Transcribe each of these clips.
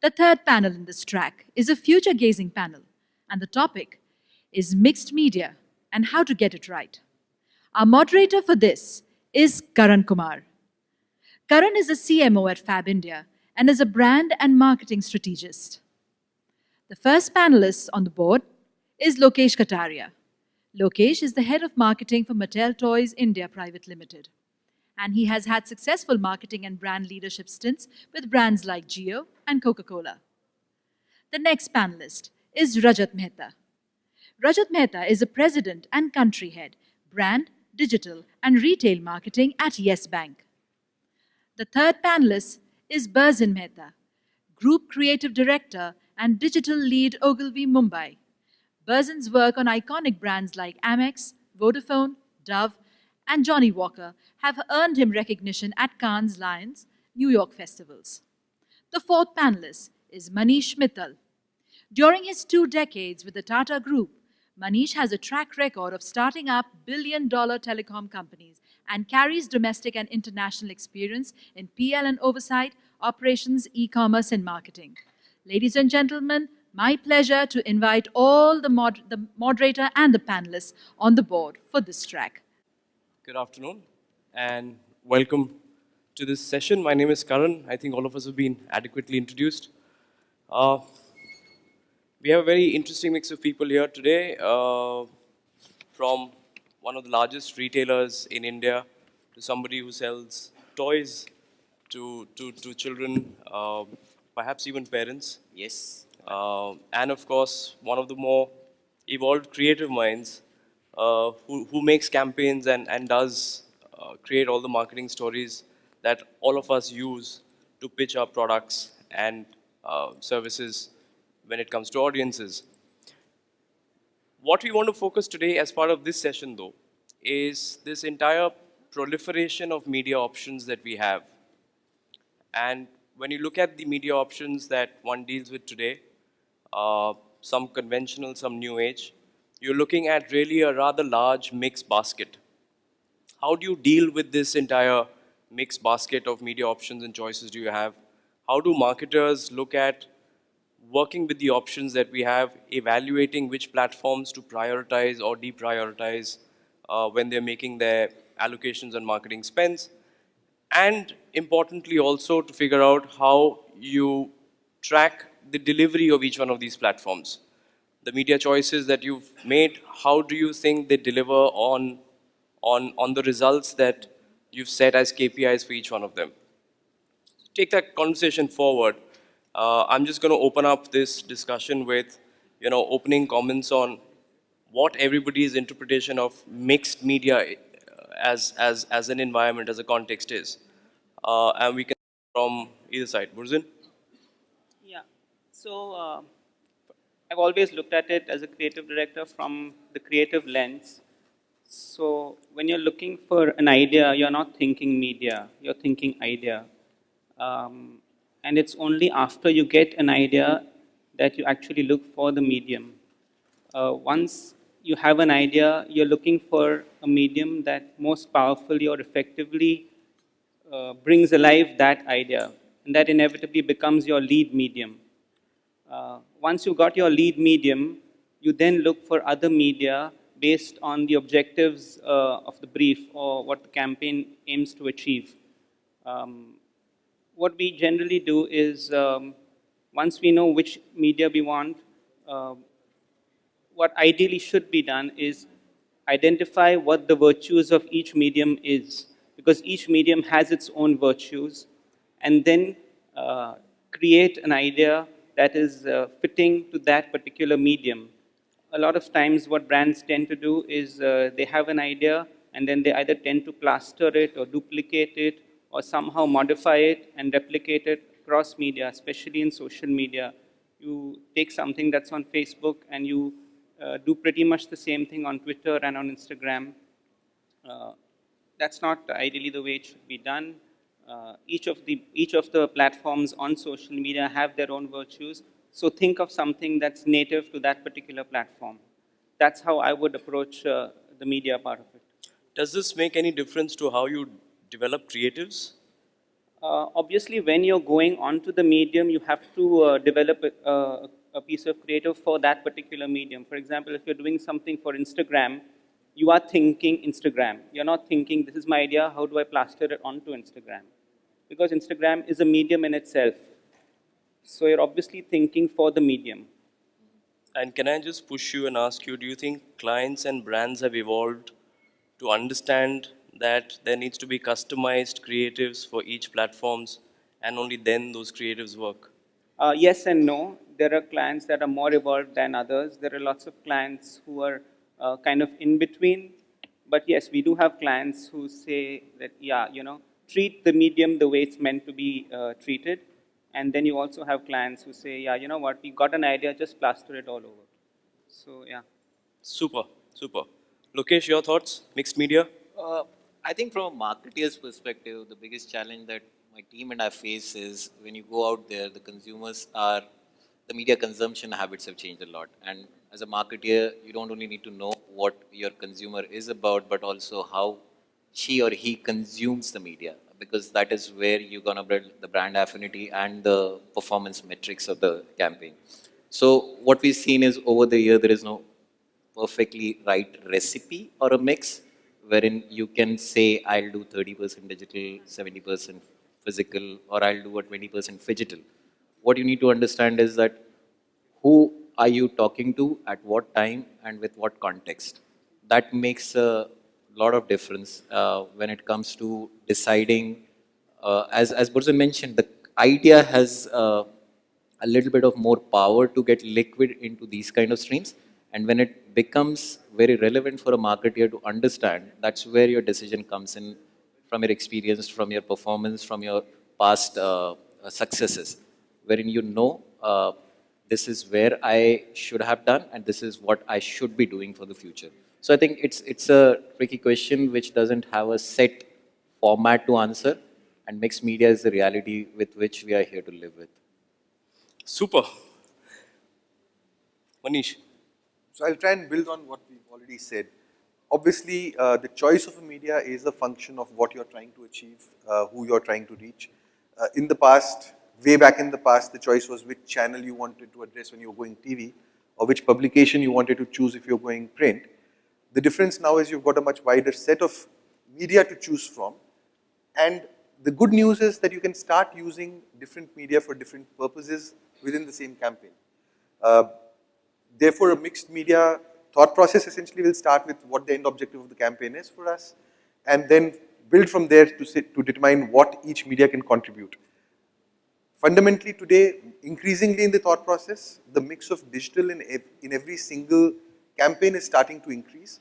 The third panel in this track is a future gazing panel, and the topic is mixed media and how to get it right. Our moderator for this is Karan Kumar. Karan is a CMO at Fab India and is a brand and marketing strategist. The first panelist on the board is Lokesh Kataria. Lokesh is the head of marketing for Mittal Toys India Private Limited, and he has had successful marketing and brand leadership stints with brands like Jio and Coca-Cola. The next panelist is Rajat Mehta. Rajat Mehta is a president and country head, brand, digital, and retail marketing at Yes Bank. The third panelist is Burzin Mehta, group creative director and digital lead Ogilvy Mumbai. Burzin's work on iconic brands like Amex, Vodafone, Dove, and Johnny Walker have earned him recognition at Cannes Lions, New York festivals. The fourth panelist is Maneesh Mittal. During his 2 decades with the Tata Group, Maneesh has a track record of starting up billion-dollar telecom companies and carries domestic and international experience in PL and oversight, operations, e-commerce, and marketing. Ladies and gentlemen, my pleasure to invite all the moderator and the panelists on the board for this track. Good afternoon and welcome to this session. My name is Karan. I think all of us have been adequately introduced. We have a very interesting mix of people here today, from one of the largest retailers in India to somebody who sells toys to children, perhaps even parents. Yes. And of course, one of the more evolved creative minds who makes campaigns and does create all the marketing stories that all of us use to pitch our products and services when it comes to audiences. What we want to focus today as part of this session, though, is this entire proliferation of media options that we have. And when you look at the media options that one deals with today, some conventional, some new age, you're looking at really a rather large mixed basket. How do you deal with this entire mixed basket of media options and choices do you have? How do marketers look at working with the options that we have, evaluating which platforms to prioritize or deprioritize when they're making their allocations and marketing spends? And importantly also to figure out how you track the delivery of each one of these platforms. The media choices that you've made, how do you think they deliver on the results that you've set as KPIs for each one of them? Take that conversation forward. I'm just going to open up this discussion with, opening comments on what everybody's interpretation of mixed media as an environment, as a context is. And we can from either side. Burzin? Yeah. So I've always looked at it as a creative director from the creative lens. So when you're looking for an idea, you're not thinking media, you're thinking idea. And it's only after you get an idea that you actually look for the medium. Once you have an idea, you're looking for a medium that most powerfully or effectively brings alive that idea. And that inevitably becomes your lead medium. Once you got your lead medium, you then look for other media based on the objectives of the brief or what the campaign aims to achieve. What we generally do is, once we know which media we want, what ideally should be done is identify what the virtues of each medium is, because each medium has its own virtues, and then create an idea that is fitting to that particular medium. A lot of times what brands tend to do is they have an idea and then they either tend to plaster it or duplicate it or somehow modify it and replicate it across media, especially in social media. You take something that's on Facebook and you do pretty much the same thing on Twitter and on Instagram. That's not ideally the way it should be done. Each of the platforms on social media have their own virtues. So think of something that's native to that particular platform. That's how I would approach the media part of it. Does this make any difference to how you develop creatives? Obviously, when you're going onto the medium, you have to develop a piece of creative for that particular medium. For example, if you're doing something for Instagram, you are thinking Instagram. You're not thinking, this is my idea, how do I plaster it onto Instagram? Because Instagram is a medium in itself. So you're obviously thinking for the medium. And can I just push you and ask you, do you think clients and brands have evolved to understand that there needs to be customized creatives for each platforms and only then those creatives work? Yes and no. There are clients that are more evolved than others. There are lots of clients who are kind of in between. But yes, we do have clients who say that, yeah, treat the medium the way it's meant to be treated. And then you also have clients who say, yeah, you know what, we got an idea, just plaster it all over. So, yeah. Super, super. Lokesh, your thoughts? Mixed media? Uh, I think from a marketeer's perspective, the biggest challenge that my team and I face is when you go out there, the media consumption habits have changed a lot. And as a marketeer, you don't only need to know what your consumer is about, but also how she or he consumes the media, because that is where you're going to build the brand affinity and the performance metrics of the campaign. So what we've seen is over the year, there is no perfectly right recipe or a mix wherein you can say I'll do 30% digital, 70% physical, or I'll do a 20% digital. What you need to understand is that who are you talking to at what time and with what context. That makes a lot of difference when it comes to deciding. As Burzin mentioned, the idea has a little bit of more power to get liquid into these kind of streams. And when it becomes very relevant for a marketer to understand, that's where your decision comes in from your experience, from your performance, from your past successes, wherein you know this is where I should have done and this is what I should be doing for the future. So I think it's a tricky question which doesn't have a set format to answer, and mixed media is the reality with which we are here to live with. Super. Maneesh. So I'll try and build on what we've already said. Obviously, the choice of a media is a function of what you're trying to achieve, who you're trying to reach. In the past, way back in the past, the choice was which channel you wanted to address when you were going TV, or which publication you wanted to choose if you're going print. The difference now is you've got a much wider set of media to choose from. And the good news is that you can start using different media for different purposes within the same campaign. Therefore, a mixed media thought process essentially will start with what the end objective of the campaign is for us, and then build from there to determine what each media can contribute. Fundamentally today, increasingly in the thought process, the mix of digital in every single campaign is starting to increase,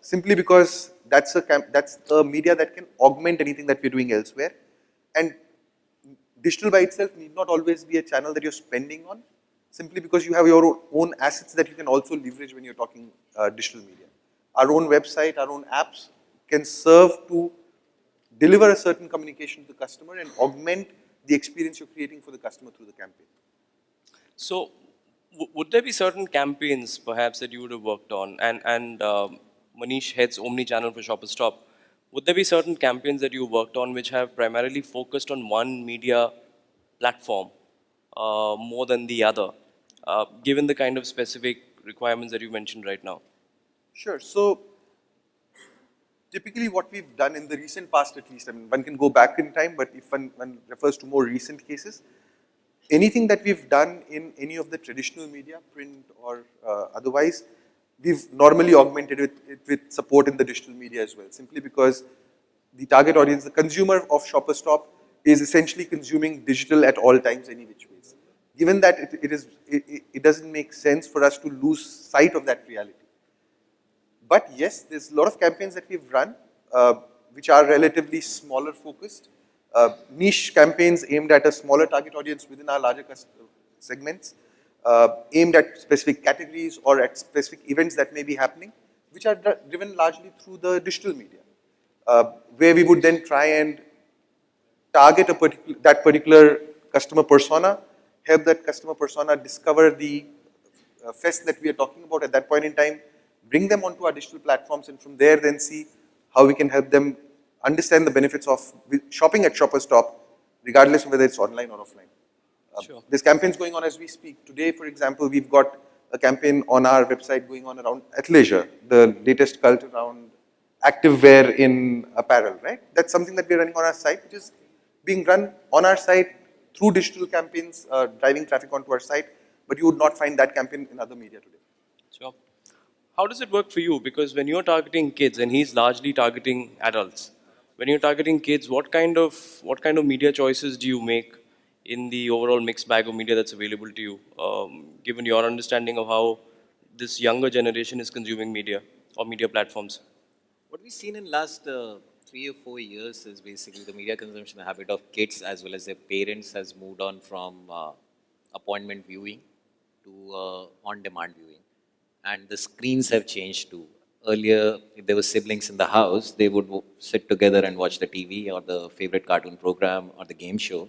simply because that's a media that can augment anything that we're doing elsewhere. And digital by itself need not always be a channel that you're spending on, simply because you have your own assets that you can also leverage when you're talking digital media. Our own website, our own apps can serve to deliver a certain communication to the customer and augment the experience you're creating for the customer through the campaign. So, would there be certain campaigns perhaps that you would have worked on? And Maneesh heads omni-channel for Shoppers Stop. Would there be certain campaigns that you worked on which have primarily focused on one media platform more than the other, given the kind of specific requirements that you mentioned right now? Sure. So, typically what we've done in the recent past at least, I mean, one can go back in time, but if one refers to more recent cases, anything that we've done in any of the traditional media, print or otherwise, we've normally augmented it with support in the digital media as well, simply because the target audience, the consumer of Shoppers Stop, is essentially consuming digital at all times, any which ways. Given that it doesn't make sense for us to lose sight of that reality. But yes, there's a lot of campaigns that we've run, which are relatively smaller focused, niche campaigns aimed at a smaller target audience within our larger segments, aimed at specific categories or at specific events that may be happening, which are driven largely through the digital media, where we would then try and target that particular customer persona, help that customer persona discover the fest that we are talking about at that point in time, bring them onto our digital platforms, and from there then see how we can help them understand the benefits of shopping at Shoppers Stop, regardless of whether it's online or offline. Sure. There's campaigns going on as we speak. Today, for example, we've got a campaign on our website going on around athleisure, the latest cult around active wear in apparel, right? That's something that we're running on our site, which is being run on our site through digital campaigns, driving traffic onto our site, but you would not find that campaign in other media today. Sure. How does it work for you? Because when you're targeting kids, and he's largely targeting adults, when you're targeting kids, what kind of media choices do you make in the overall mixed bag of media that's available to you, given your understanding of how this younger generation is consuming media or media platforms? What we've seen in last 3 or 4 years is basically the media consumption habit of kids as well as their parents has moved on from appointment viewing to on-demand viewing. And the screens have changed too. Earlier, if there were siblings in the house, they would sit together and watch the TV or the favorite cartoon program or the game show.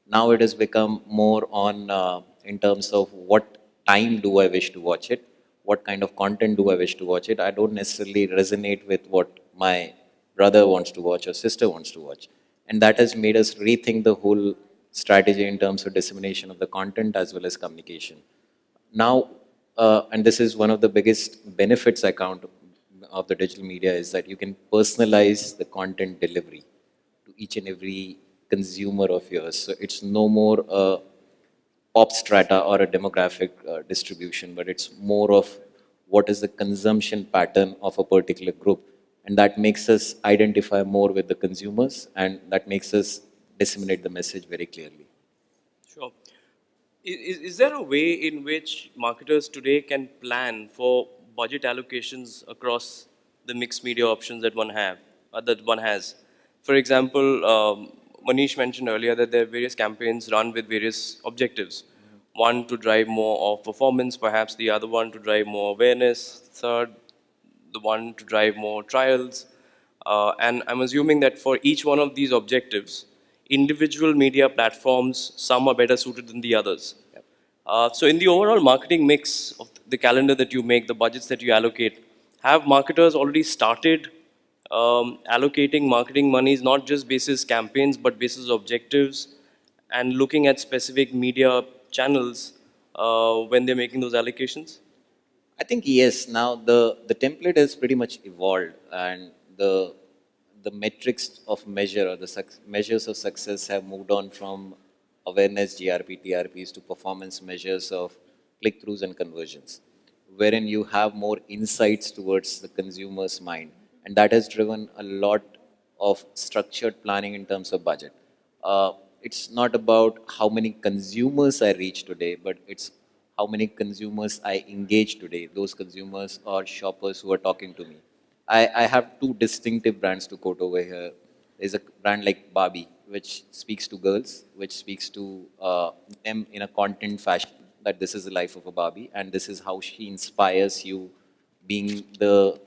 Now it has become more on in terms of what time do I wish to watch it, what kind of content do I wish to watch it. I don't necessarily resonate with what my brother wants to watch or sister wants to watch. And that has made us rethink the whole strategy in terms of dissemination of the content as well as communication. Now, and this is one of the biggest benefits I count of the digital media is that you can personalize the content delivery to each and every consumer of yours. So it's no more a pop strata or a demographic distribution, but it's more of what is the consumption pattern of a particular group. And that makes us identify more with the consumers and that makes us disseminate the message very clearly. Sure. Is there a way in which marketers today can plan for budget allocations across the mixed media options that one has? For example, Maneesh mentioned earlier that there are various campaigns run with various objectives. One to drive more of performance, perhaps the other one to drive more awareness, third, the one to drive more trials. And I'm assuming that for each one of these objectives, individual media platforms, some are better suited than the others. So in the overall marketing mix of the calendar that you make, the budgets that you allocate, have marketers already started allocating marketing monies, not just basis campaigns, but basis objectives, and looking at specific media channels when they're making those allocations? I think yes. Now the template has pretty much evolved, and the metrics of measure or the measures of success have moved on from awareness GRP TRPs to performance measures of click-throughs and conversions, wherein you have more insights towards the consumer's mind, and that has driven a lot of structured planning in terms of budget. It's not about how many consumers I reach today, but it's how many consumers I engage today, those consumers or shoppers who are talking to me. I have two distinctive brands to quote over here. There's a brand like Barbie, which speaks to girls, which speaks to them in a content fashion, that this is the life of a Barbie, and this is how she inspires you being the,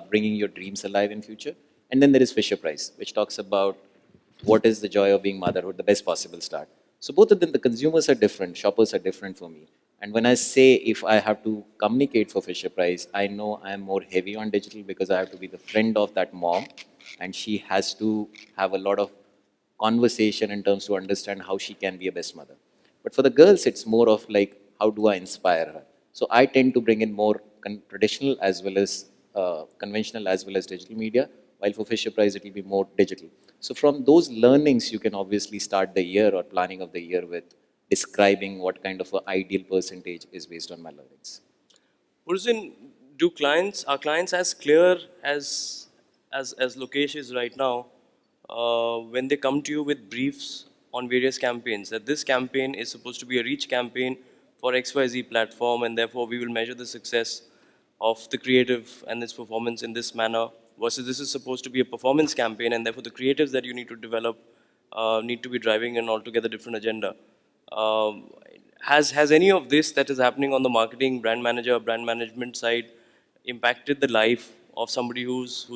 bringing your dreams alive in future. And then there is Fisher Price, which talks about what is the joy of being motherhood, the best possible start. So both of them, the consumers are different, shoppers are different for me. And when I say if I have to communicate for Fisher Price, I know I am more heavy on digital because I have to be the friend of that mom and she has to have a lot of conversation in terms to understand how she can be a best mother. But for the girls, it's more of like, how do I inspire her? So I tend to bring in more traditional as well as conventional as well as digital media, while for Fisher Price, it will be more digital. So from those learnings, you can obviously start the year or planning of the year with describing what kind of an ideal percentage is based on my learnings. Burzin, are clients as clear as Lokesh is right now when they come to you with briefs on various campaigns, that this campaign is supposed to be a reach campaign for XYZ platform and therefore we will measure the success of the creative and its performance in this manner, versus this is supposed to be a performance campaign and therefore the creatives that you need to develop need to be driving an altogether different agenda. Um, has any of this that is happening on the marketing, brand manager, brand management side impacted the life of somebody who's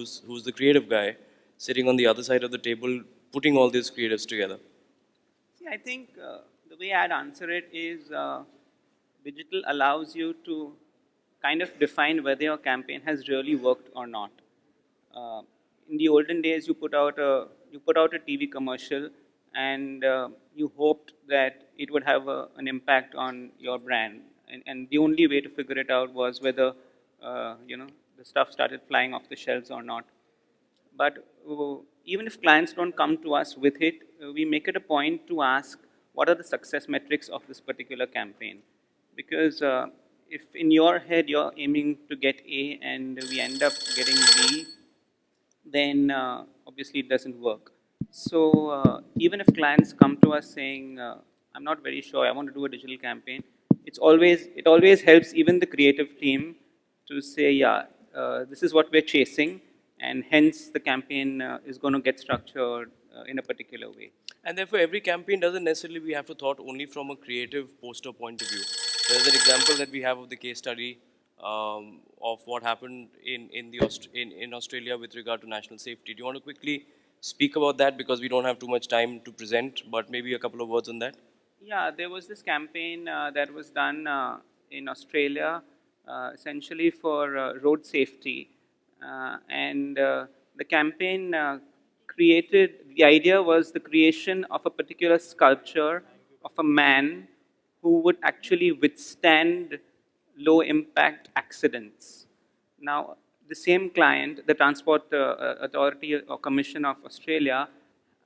the creative guy sitting on the other side of the table, putting all these creatives together? See, I think the way I'd answer it is digital allows you to kind of define whether your campaign has really worked or not. Uh, in the olden days, you put out a TV commercial, and you hoped that it would have an impact on your brand, and the only way to figure it out was whether the stuff started flying off the shelves or not. But even if clients don't come to us with it, we make it a point to ask what are the success metrics of this particular campaign. Because if in your head you're aiming to get A and we end up getting B, then obviously it doesn't work. So even if clients come to us saying, I'm not very sure, I want to do a digital campaign, it always helps even the creative team to say, yeah, this is what we're chasing, and hence the campaign is going to get structured in a particular way. And therefore, every campaign doesn't necessarily we have to thought only from a creative poster point of view. There's an example that we have of the case study of what happened in Australia with regard to national safety. Do you want to quickly speak about that, because we don't have too much time to present, but maybe a couple of words on that? Yeah, there was this campaign that was done in Australia, essentially for road safety. And the campaign the idea was the creation of a particular sculpture of a man who would actually withstand low impact accidents. Now, the same client, the Transport Authority or Commission of Australia,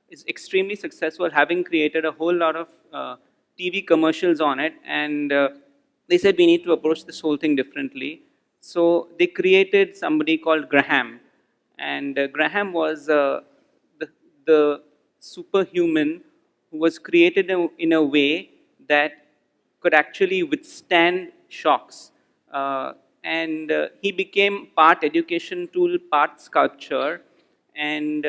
is extremely successful, having created a whole lot of TV commercials on it, and they said we need to approach this whole thing differently. So they created somebody called Graham, and Graham was the superhuman who was created in a way that could actually withstand shocks. And he became part education tool, part sculpture, and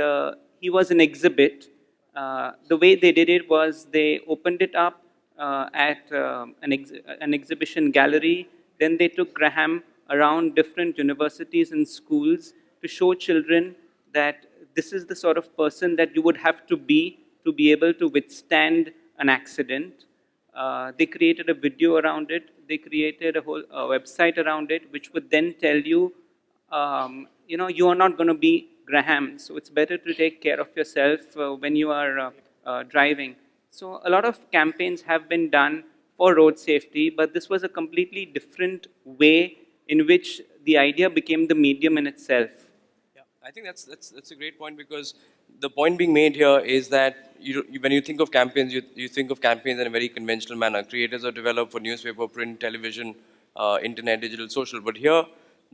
he was an exhibit. The way they did it was they opened it up at an exhibition gallery. Then they took Graham around different universities and schools to show children that this is the sort of person that you would have to be able to withstand an accident. They created a video around it. They created a whole website around it, which would then tell you, you are not going to be Graham, so it's better to take care of yourself when you are driving. So a lot of campaigns have been done for road safety, but this was a completely different way in which the idea became the medium in itself. Yeah, I think that's a great point, because the point being made here is that when you think of campaigns, you think of campaigns in a very conventional manner. Creators are developed for newspaper, print, television, internet, digital, social. But here,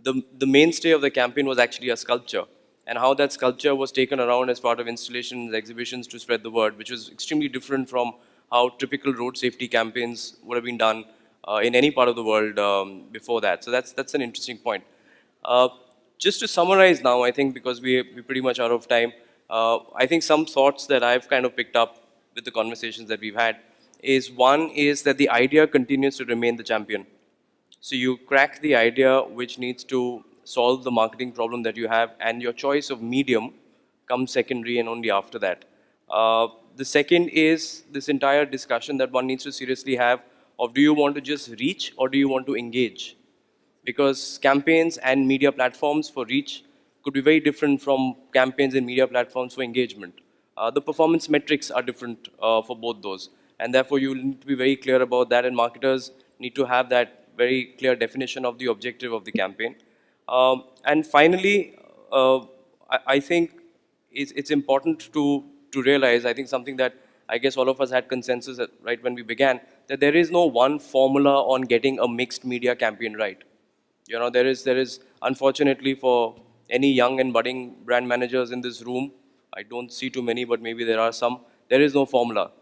the mainstay of the campaign was actually a sculpture, and how that sculpture was taken around as part of installations, exhibitions to spread the word, which was extremely different from how typical road safety campaigns would have been done in any part of the world before that. So that's an interesting point. Just to summarize now, I think, because we're pretty much out of time, I think some thoughts that I've kind of picked up with the conversations that we've had is, one is that the idea continues to remain the champion. So you crack the idea which needs to solve the marketing problem that you have, and your choice of medium comes secondary and only after that. The second is this entire discussion that one needs to seriously have of, do you want to just reach or do you want to engage? Because campaigns and media platforms for reach could be very different from campaigns and media platforms for engagement. The performance metrics are different for both those, and therefore you need to be very clear about that, and marketers need to have that very clear definition of the objective of the campaign. And finally, I think it's important to realize, I think something that I guess all of us had consensus at, right when we began, that there is no one formula on getting a mixed media campaign right. You know, there is unfortunately, for any young and budding brand managers in this room, I don't see too many, but maybe there are some, there is no formula.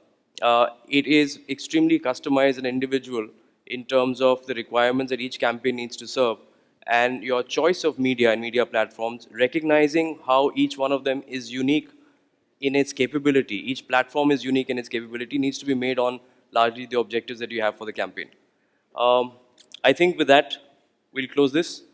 It is extremely customized and individual in terms of the requirements that each campaign needs to serve. And your choice of media and media platforms, recognizing how each one of them is unique in its capability, each platform is unique in its capability, needs to be made on largely the objectives that you have for the campaign. I think with that, we'll close this.